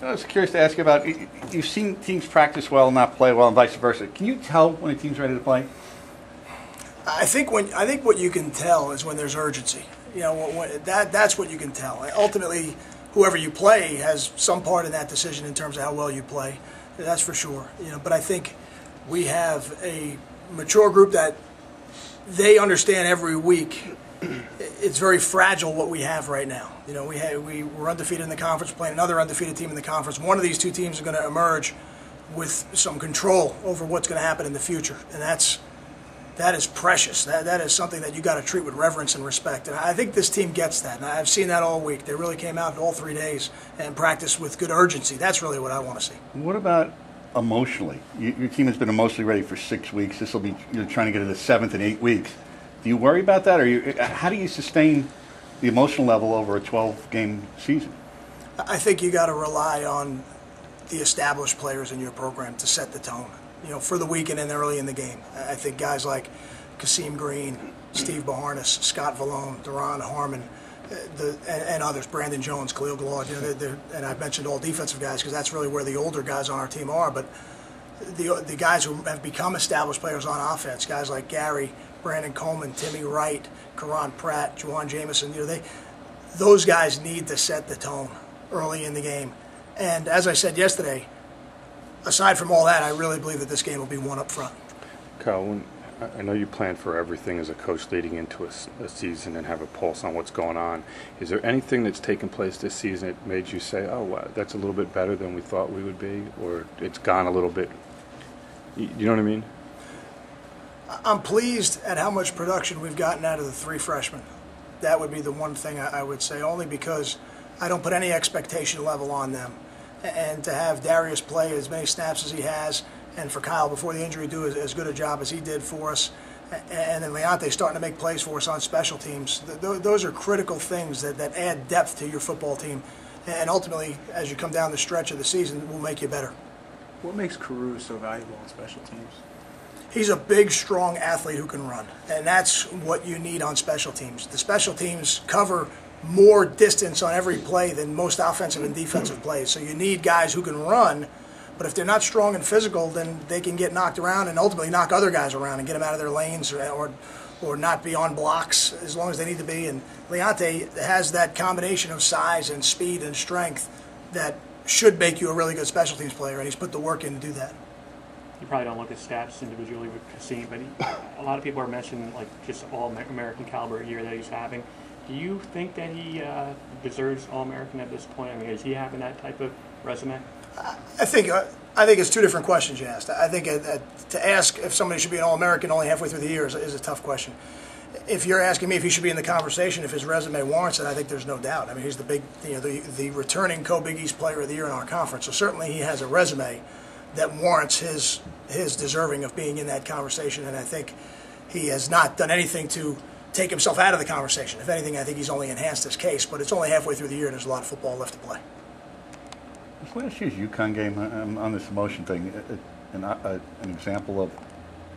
So I was curious to ask you about, you've seen teams practice well and not play well and vice versa. Can you tell when a team's ready to play? I think what you can tell is when there's urgency. You know, that's what you can tell. Ultimately, whoever you play has some part in that decision in terms of how well you play. That's for sure. You know, but I think we have a mature group that they understand every week. It's very fragile what we have right now. You know, we're undefeated in the conference, playing another undefeated team in the conference. One of these two teams is going to emerge with some control over what's going to happen in the future, and that is precious. That is something that you got to treat with reverence and respect. And I think this team gets that. And I've seen that all week. They really came out all 3 days and practiced with good urgency. That's really what I want to see. What about emotionally? Your team has been emotionally ready for 6 weeks. This will be, you're trying to get to the 7th in 8 weeks. Do you worry about that, or how do you sustain the emotional level over a 12-game season? I think you got to rely on the established players in your program to set the tone. You know, for the weekend and early in the game. I think guys like Kasim Green, Steve Baharnas, Scott Vallone, Duron Harmon, and others, Brandon Jones, Khalil Gillard, you know, and I've mentioned all defensive guys because that's really where the older guys on our team are. But the guys who have become established players on offense, guys like Gary, Brandon Coleman, Timmy Wright, Karan Pratt, Juwan Jamison, you know, those guys need to set the tone early in the game. And as I said yesterday, aside from all that, I really believe that this game will be won up front. Kyle, I know you plan for everything as a coach leading into a season and have a pulse on what's going on. Is there anything that's taken place this season that made you say, oh, wow, that's a little bit better than we thought we would be, or it's gone a little bit? You know what I mean? I'm pleased at how much production we've gotten out of the 3 freshmen. That would be the one thing I would say, only because I don't put any expectation level on them. And to have Darius play as many snaps as he has, and for Kyle before the injury do as good a job as he did for us, and then Leonte starting to make plays for us on special teams, those are critical things that add depth to your football team, and ultimately, as you come down the stretch of the season, will make you better. What makes Carew so valuable on special teams? He's a big, strong athlete who can run, and that's what you need on special teams. The special teams cover more distance on every play than most offensive and defensive plays. So you need guys who can run, but if they're not strong and physical, then they can get knocked around and ultimately knock other guys around and get them out of their lanes or not be on blocks as long as they need to be. And Leonte has that combination of size and speed and strength that should make you a really good special teams player, and he's put the work in to do that. You probably don't look at stats individually with Kasim, but a lot of people are mentioning like just all-American caliber year that he's having. Do you think that he deserves All-American at this point? I mean, is he having that type of resume? I think it's 2 different questions you asked. I think to ask if somebody should be an All-American only halfway through the year is a tough question. If you're asking me if he should be in the conversation, if his resume warrants it, I think there's no doubt. I mean, he's the big, you know, the returning Co-Big East Player of the Year in our conference. So certainly he has a resume that warrants his deserving of being in that conversation, and I think he has not done anything to take himself out of the conversation. If anything, I think he's only enhanced his case, but it's only halfway through the year and there's a lot of football left to play. Last year's UConn game, on this emotion thing, an example of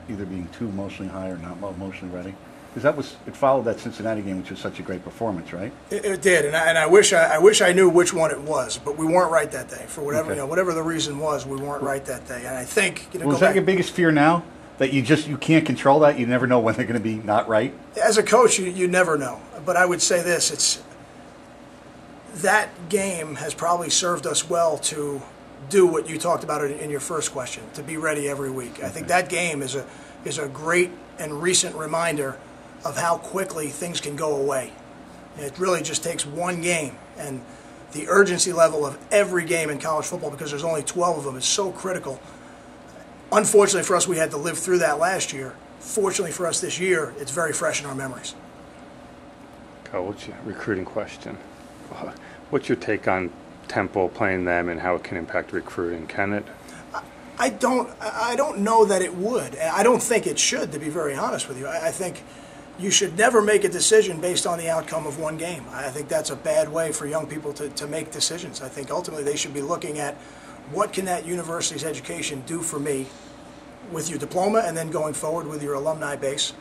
either being too emotionally high or not emotionally ready? Because it followed that Cincinnati game, which was such a great performance, right? It did, and I wish I knew which one it was, but we weren't right that day. For whatever whatever the reason was, we weren't right that day. And I think was that your biggest fear now? That you can't control that? You never know when they're going to be not right? As a coach, you never know. But I would say this, that game has probably served us well to do what you talked about in your first question, to be ready every week. Okay. I think that game is a great and recent reminder of how quickly things can go away. It really just takes one game, and the urgency level of every game in college football, because there's only 12 of them, is so critical. Unfortunately for us, we had to live through that last year. Fortunately for us this year, it's very fresh in our memories. Kyle, what's your recruiting question? What's your take on Temple playing them and how it can impact recruiting? Can it? I don't know that it would. I don't think it should, to be very honest with you. I think you should never make a decision based on the outcome of one game. I think that's a bad way for young people to make decisions. I think ultimately they should be looking at what can that university's education do for me with your diploma and then going forward with your alumni base,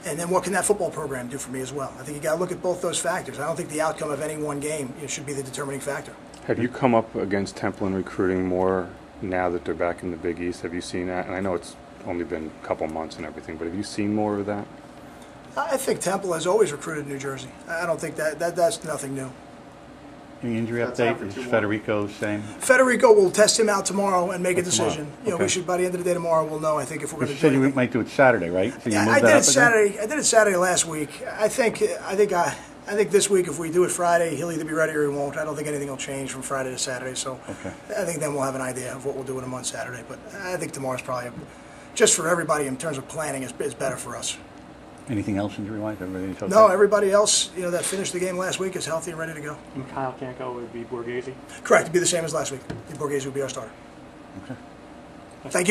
and then what can that football program do for me as well. I think you got to look at both those factors. I don't think the outcome of any one game should be the determining factor. Have you come up against Temple in recruiting more now that they're back in the Big East? Have you seen that? And I know it's only been a couple months and everything, but have you seen more of that? I think Temple has always recruited New Jersey. I don't think that's nothing new. Any injury That's out update? for Is 2 more. Federico same? Federico will test him out tomorrow and make a Oh, tomorrow. decision. You know, we Okay. should by the end of the day tomorrow we'll know. I think if we're You going to said do you anything. might do it Saturday, right? So you Yeah, moved I that did up it again? Saturday. I did it Saturday last week. I think this week if we do it Friday, he'll either be ready or he won't. I don't think anything will change from Friday to Saturday. So Okay. I think then we'll have an idea of what we'll do with him on Saturday. But I think tomorrow's probably just for everybody in terms of planning is better for us. Anything else injury-wise? Everything's okay? No, everybody else, you know, that finished the game last week is healthy and ready to go. And Kyle Kanko would be Borghese. Correct. It'd be the same as last week. Borghese would be our starter. Okay. Thank you.